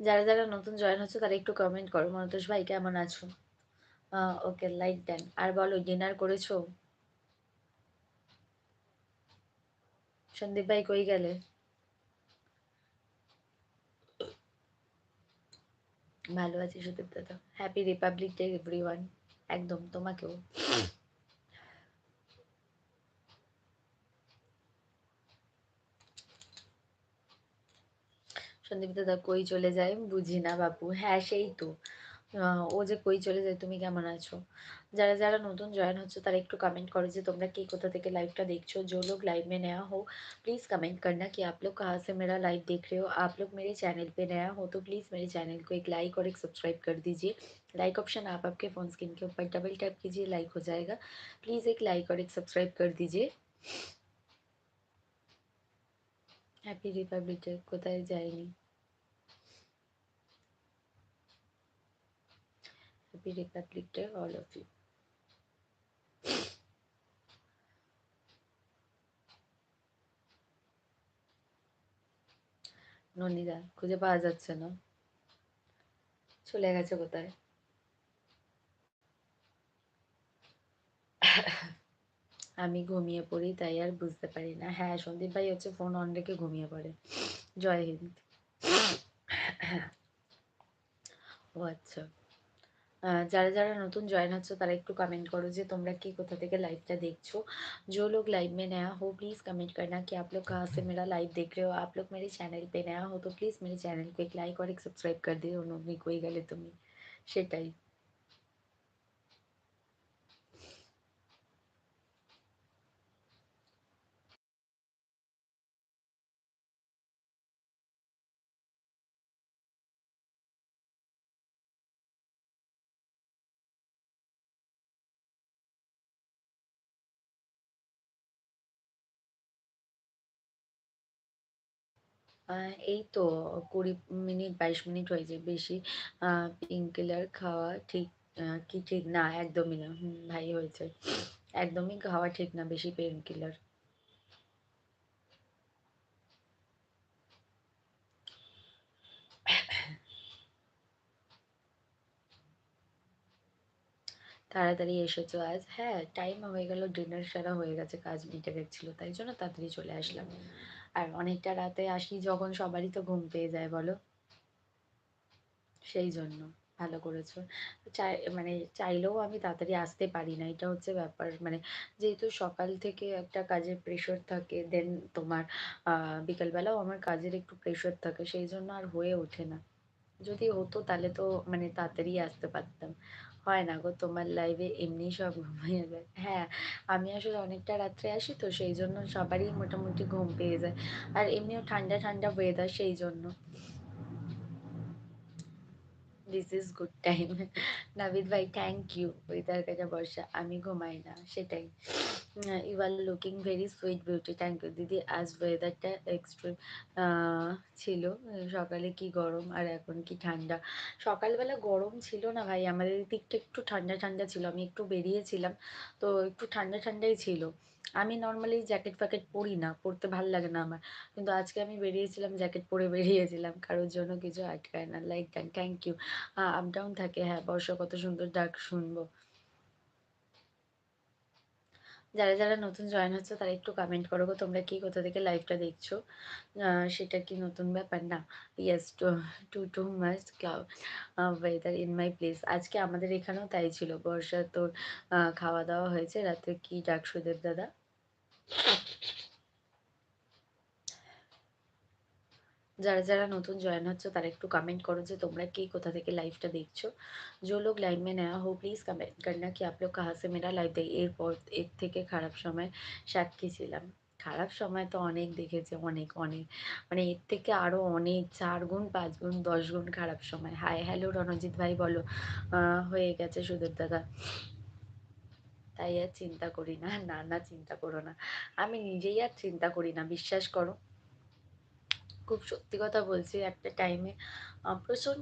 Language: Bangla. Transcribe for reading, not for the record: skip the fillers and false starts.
যারা যারা নতুন জয়েন হচ্ছে তারা একটু কমেন্ট করো, মনতোষ ভাই কেমন আছো? ওকে, লাইক দেন। আর বলো, ডিনার করেছো? সন্দীপ ভাই কই গেলে? ভালো আছি সুদীপ দাদা, হ্যাপি রিপাবলিক ডে এভরিওয়ান। একদম, তোমাকেও। সন্দীপ দাদা কই চলে যায় বুঝি না বাপু, হ্যাঁ সেই তো। ও যে কই চলে যায়, তুমি কেমন আছো? যারা যারা নতুন জয়েন হচ্ছে তারা একটু कमेंट करो যে তোমरा কে कोथा থেকে लाइवটা देखছো। जो लोग लाइव में नया हो प्लीज कमेंट करना कि आप लोग कहाँ से मेरा लाइव देख रहे हो। आप लोग मेरे चैनल पे नया हो तो प्लीज मेरे चैनल को एक लाइक और एक सब्सक्राइब कर दीजिए। लाइक ऑप्शन आप आपके फोन स्क्रीन के ऊपर डबल टैप कीजिए, लाइक हो जाएगा। प्लीज एक लाइक और एक सब्सक्राइब कर दीजिए। हैप्पी रिपब्लिक डे কোথায় যায়নি। Happy Republic day all of you. Nandita খুঁজে পাওয়া যাচ্ছে না, চলে গেছে কোথায়? আমি ঘুমিয়ে পড়ি তাই আর বুঝতে পারি না। হ্যাঁ, সন্দীপ ভাই হচ্ছে ফোন অন রেখে ঘুমিয়ে পড়ে। জয় হিন্দ। ও আচ্ছা। যারা যারা নতুন জয়েন হচ্ছে তারা একটু कमेंट करो যে তোমরা কি কোথা থেকে लाइवটা देखছো। जो लोग लाइव में नया हो प्लीज कमेंट करना कि आप लोग कहाँ से मेरा लाइव देख रहे हो। आप लोग मेरे चैनल पे नया हो तो प्लीज मेरे चैनल को एक लाइक और एक सब्सक्राइब कर दियो। নন্দিনী কই গেলে তুমি? সেটাই। এই তো 20 মিনিট 22 মিনিট হয়েছে বেশি। পেইন কিলার খাওয়া ঠিক কি ঠিক না, একদমই না। ভাই হয়েছে, একদমই খাওয়া ঠিক না বেশি পেইন কিলার। তাড়াতাড়ি এসেছো আজ? হ্যাঁ, টাইম হয়ে গেল, ডিনার সারা হয়ে গেছে, কাজ মিটে গেছিল তাই জন্য তাড়াতাড়ি চলে আসলাম। আর অনেকটা রাতে আসি যখন সবারই তো ঘুম পেয়ে যায় বলো, সেই জন্য। ভালো করেছো। মানে চাইলেও আমি তাড়াতাড়ি আসতে পারি না, এটা হচ্ছে ব্যাপার। মানে যেহেতু সকাল থেকে একটা কাজের প্রেশার থাকে, দেন তোমার বিকালবেলাও আমার কাজের একটু প্রেশার থাকে, সেই জন্য আর হয়ে ওঠে না। যদি হতো তাহলে তো মানে তাড়াতাড়ি আসতে পারতাম। হয় না গো, তোমার লাইভে এমনি সব ঘুমিয়ে যায়। হ্যাঁ, আমি আসলে অনেকটা রাত্রে আসি তো সেই জন্য সবারই মোটামুটি ঘুম পেয়ে যায়। আর এমনিও ঠান্ডা ঠান্ডা ওয়েদার, সেই জন্য। This is good time. Nabid ভাই থ্যাংক ইউ। ওয়েদার কাটা বর্ষা, আমি ঘুমাই না সেটাই। You are looking very sweet beauty, thank you দিদি। আজ ওয়েদারটা এক্সট্রিম ছিল। সকালে কি গরম আর এখন কি ঠান্ডা। সকালবেলা গরম ছিল না ভাই, আমাদের দিকটা একটু ঠান্ডা ঠান্ডা ছিল। আমি একটু বেরিয়েছিলাম তো একটু ঠান্ডা ঠান্ডাই ছিল। আমি নর্মালি জ্যাকেট ফ্যাকেট পরি না, পরতে ভাল লাগে না আমার। কিন্তু আজকে আমি বেরিয়েছিলাম, জ্যাকেট পরে বেরিয়েছিলাম, কারোর জন্য কিছু আটকায় না। Like that, thank you. Up down থাকে, হ্যাঁ বর্ষা কত সুন্দর ডাক শুনবো। যারা যারা নতুন জয়েন হচ্ছে তারা একটু কমেন্ট করো গো, তোমরা কি কোথা থেকে লাইভটা দেখছো। সেটা কি নতুন ব্যাপার না? Yes, too too too much cloud weather in my place. আজকে আমাদের এখানেও তাই ছিল, বর্ষা তোর খাওয়া দাওয়া হয়েছে রাতে কি ডাক সুদেব দাদা? যারা যারা নতুন জয়েন হচ্ছে তারা একটু कमेंट करो যে তোমরা কে কোথা থেকে লাইভটা দেখছো। जो लोग लाइव में नया हो प्लीज कमेंट करना कि आप लोग कहाँ से मेरा लाइव देख। এরপর এর থেকে খারাপ সময় সাক্ষী ছিলাম। খারাপ সময় তো অনেক দেখেছে, অনেক অনেক। মানে এর থেকে আরো অনেক 4 গুণ 5 গুণ 10 গুণ খারাপ সময়। হাই হ্যালো রণজিৎ ভাই বলো। হয়ে গেছে সুদেব দাদা। তাই আর চিন্তা করি না, না না চিন্তা করো না। আমি নিজেই আর চিন্তা করি না, বিশ্বাস করো। খুব সত্যি কথা বলছি, একটা টাইমে প্রচন্ড